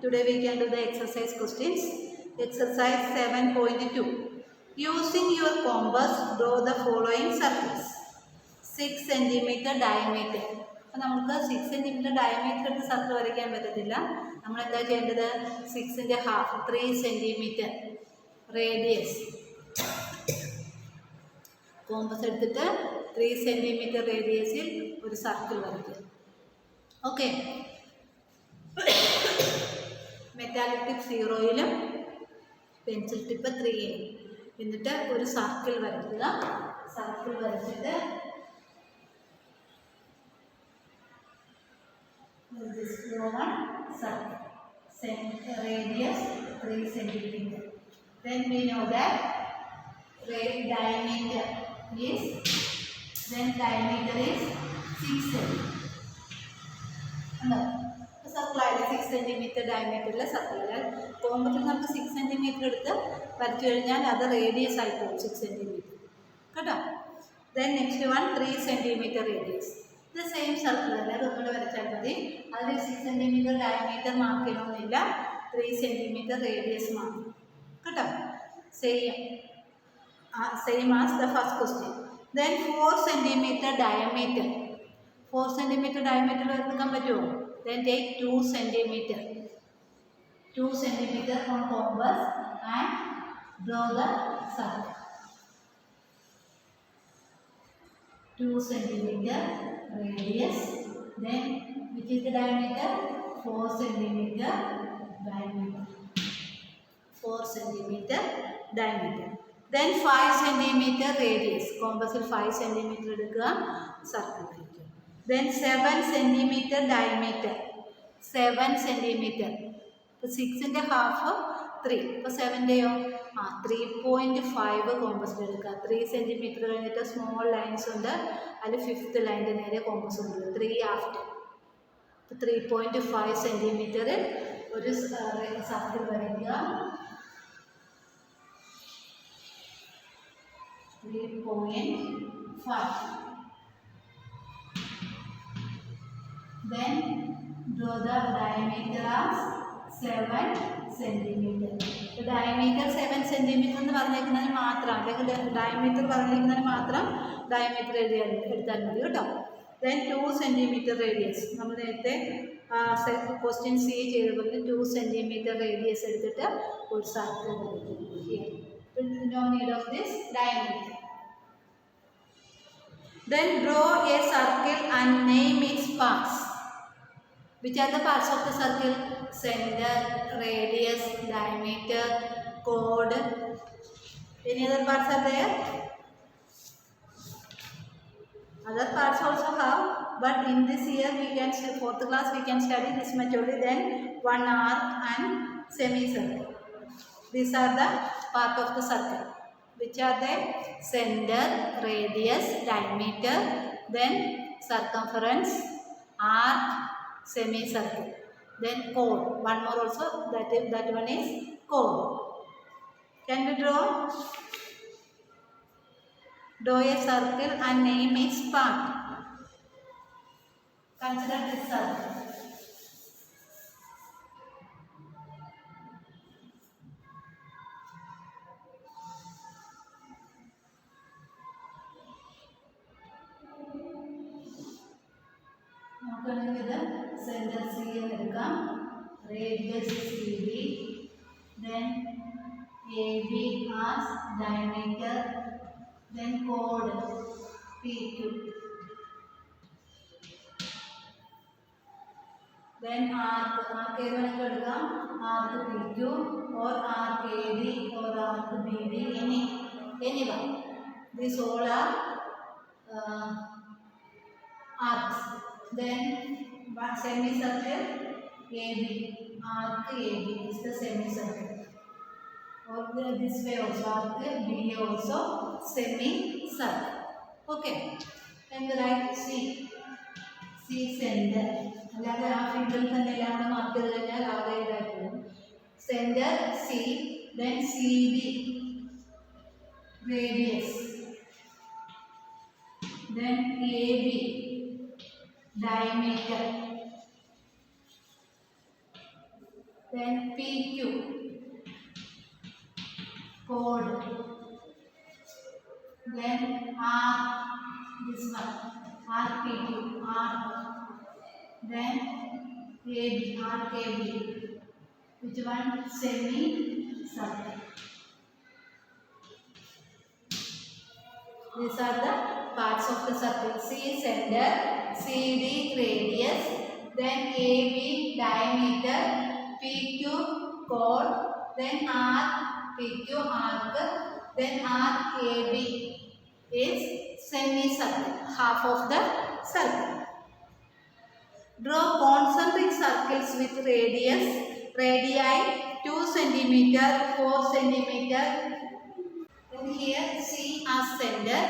Today we can do the exercise questions. Exercise 7.2. Using your compass, draw the following circles. 6 cm diameter. അപ്പോൾ നമുക്ക് 6 cm diameter എടുത്ത് circle വരയ്ക്കാൻ പറ്റത്തില്ല. നമ്മൾ എന്താ ചെയ്യേണ്ടത്? 6ന്റെ ഹാഫ് 3 cm റേഡിയസ്. കോമ്പസ് എടുത്തിട്ട് 3 cm റേഡിയസിൽ ഒരു സർക്കിൾ വരയ്ക്കുക. ഓക്കെ. മെറ്റാലിക് ടിപ്പ് 0യിലും പെൻസിൽ ടിപ്പ് 3യിലും എന്നിട്ട് ഒരു സർക്കിൾ വരയ്ക്കുക. സർക്കിൾ വരച്ചിട്ട് radius 3 cm. Then we know that diameter is 6 cm. Circle ആയിട്ട് 6 cm ഡയമീറ്ററിലെ സർക്കിൾ. കോമ്പസിൽ നമുക്ക് 6 cm എടുത്ത് വരച്ചു കഴിഞ്ഞാൽ അത് റേഡിയസ് ആയി പോകും 6 cm കേട്ടോ. Then next one 3 cm radius. ഇത് സെയിം സർക്കിൾ തന്നെ, അതൊന്നുകൂടെ വരച്ചാൽ മതി. അതിൽ 6 cm ഡയമീറ്റർ മാർക്ക് ചെയ്യണമെന്നില്ല, 3 cm റേഡിയസ് മാർക്ക് കേട്ടോ. Same as the first question. Then 4 cm diameter. 4 cm diameter എടുക്കാൻ പറ്റുമോ? Then take 2 cm. 2 cm on compass and draw the circle. 2 cm radius. Then which is the diameter? 4 cm diameter. 4 cm diameter. Then 5 cm radius. Compass 5 cm എടുക്കുക, circle വരയ്ക്കുക. Then 7 cm diameter. 7 cm. ഇപ്പോൾ 6ന്റെ half 3. ഇപ്പോൾ 7ൻ്റെയോ 3.5 കോമ്പസിൽ എടുക്കുക. 3 cm കഴിഞ്ഞിട്ട് small lines ഉണ്ട്, അതിൽ 5th ലൈൻ്റെ നേരെ compass ഉണ്ട് 3 ആഫ്റ്റർ. ഇപ്പോൾ 3.5 cm ഒരു സർക്കിൾ വരയ്ക്കുക. 3.5. Then draw the diameter as 7 cm. Diameter 7 cm എന്ന് പറഞ്ഞിരിക്കുന്നതിന് മാത്രം, അല്ലെങ്കിൽ ഡയമീറ്റർ പറഞ്ഞിരിക്കുന്നതിന് മാത്രം ഡയമീറ്റർ എടുത്താൽ മതി കേട്ടോ. Then 2 cm radius. നമ്മൾ നേരത്തെ ക്വസ്റ്റ്യൻ സി ചെയ്തപോലെ 2 cm റേഡിയസ് എടുത്തിട്ട് ഒരു സർക്കിൾ വരയ്ക്കും. No need of this diameter. Then draw a circle and name its parts. Which are the parts of the circle? Center, radius, diameter, chord. Any other parts are there? Other parts also have, but in this year we can, 4th class we can study this much only. Then one arc and semicircle. These are the part of the circle. Which are the center, radius, diameter, then circumference, arc, semicircle, then chord. One more also, that one is chord. Can we draw? Draw a circle and name its part. Consider this circle. Center C എടുക്കാം, radius CD, then AB as diameter, then chord PQ, then arc ഏത് വേണമെങ്കിലും എടുക്കാം, arc PQ or arc AD or arc BD, anyone. These all are arcs. Then one semicircle AB, arc AB is the semicircle. Or this way also, arc BA also semicircle. Okay. And write C center. അല്ലാതെ ആ ഫിഗറിൽ തന്നെ എല്ലാം കൂടെ mark ചെയ്ത് കഴിഞ്ഞാൽ ആകെ ഇതായിട്ട് centre C, then CD radius, then AB diameter, then PQ, chord, then R, this one, RPQ, R, then AB, RKB, which one? Semi-circle. These are the parts of the circle. C center, CD radius, then AB diameter, PQ chord, then R, PQ arc, then RAB is semicircle, half of the circle. Draw concentric circles with radii 2 cm, 4 cm. Then here C as center,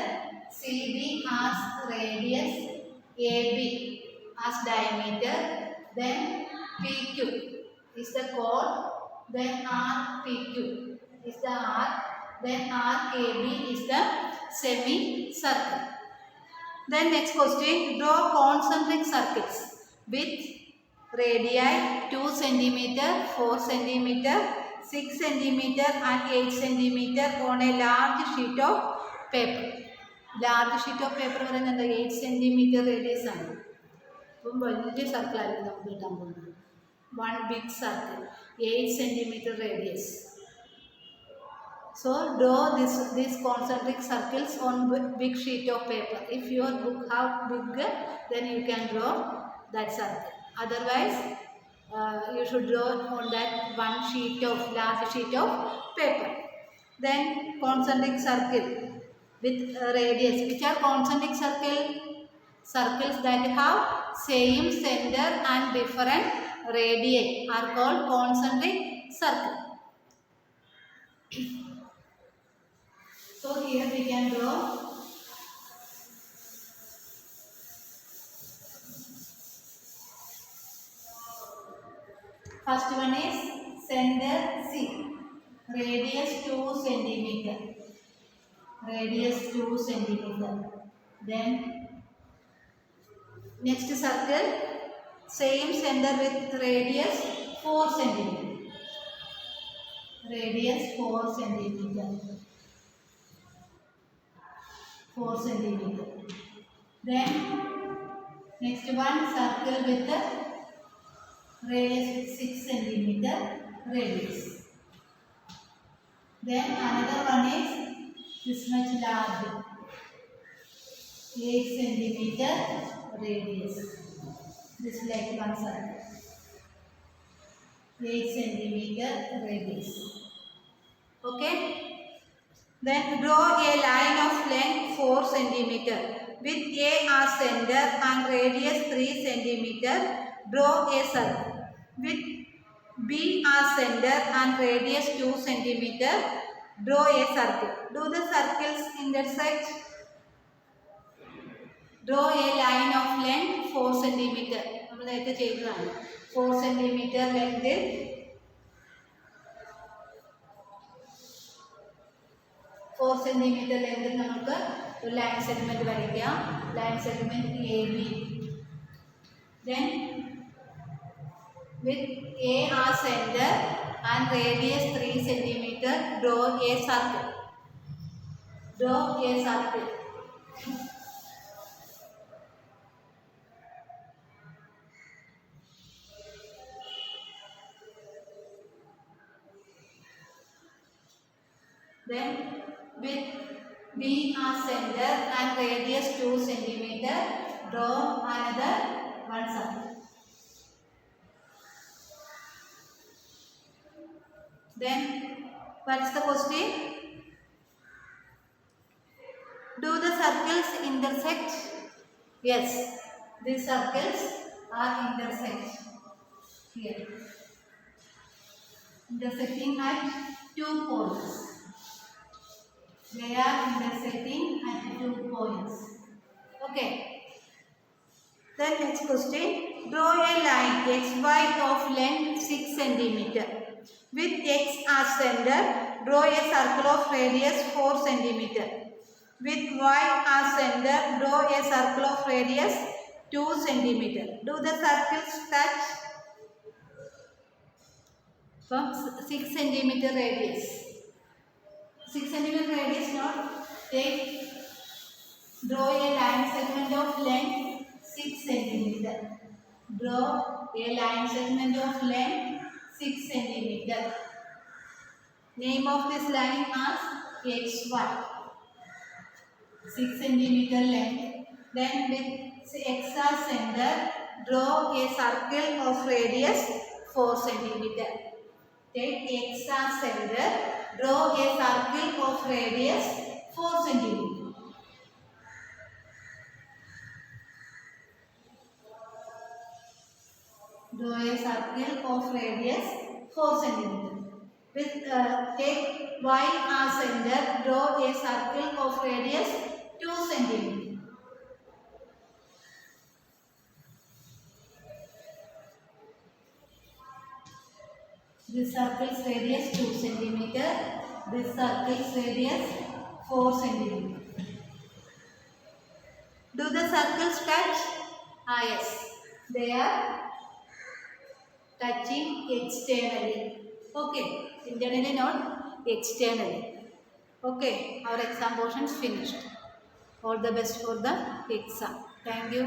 CD as radius, AB as diameter, then PQ is the chord, then RPQ is the arc, then RAB is the semicircle. Then next question, draw concentric circles with radii 2 cm, 4 cm, 6 cm and 8 cm on a large sheet of paper. Large sheet of paper പറയുന്നത് 8 cm radius ആണ്. അപ്പം വലിയ circle ആയിരിക്കും നമുക്ക് കിട്ടാൻ പോകുന്നത്. One big circle, 8 cm radius. So draw these concentric circles on big sheet of paper. If your book have big, then you can draw that circle. Otherwise, you should draw on that one large sheet of paper. Then concentric circle with radius. Which are concentric circles that have same center and different radii are called concentric circle. So here we can draw first one is center C, radius 2 cm, radius 2 cm. Then next circle, same center with radius 4 cm, radius 4 cm. 4 cm. Then next one, circle with the radius 6 cm radius. Then another one is this much large, 8 cm radius. This is like one circle, 8 cm radius. Okay. Then draw a line of length 4 cm with A as center and radius 3 cm. Draw a circle with B as center and radius 2 cm. Draw a circle. Do the circles intersect? Draw a line of length 4 cm. 4 cm length. 4 cm length നമുക്ക് ഒരു line segment വരയ്ക്കാം. Line segment AB. Then with A as center and radius 3 cm, draw a circle. Draw a circle. Then with B as center and radius 2 cm, draw another one circle. Then what's the question? Do the circles intersect? Yes, these circles are intersect here. Intersecting at 2 points. They are intersecting at 2 points. Okay. Then next question. Draw a line XY of length 6 cm. With X as center, draw a circle of radius 4 cm. With Y as center, draw a circle of radius 2 cm. Do the circles touch? from 6 centimeter radius. 6 centimeter radius not take draw a line segment of length 6 centimeter. Draw a line segment of length 6 centimeter. Name of this line as XY. 6 centimeter length. Then with X as center, draw a circle of radius 4 centimeter. Take X as center, draw a circle of radius 4 centimeter. Draw a circle of radius 4 centimeter. With take Y as center, draw a circle of radius 2 centimeter. This circle's radius 2 centimeter. This circle's radius 4 centimeter. Do the circles touch? Ah yes, they are touching externally. Okay, internally not externally. Okay, our exam portion is finished. All the best for the exam. Thank you.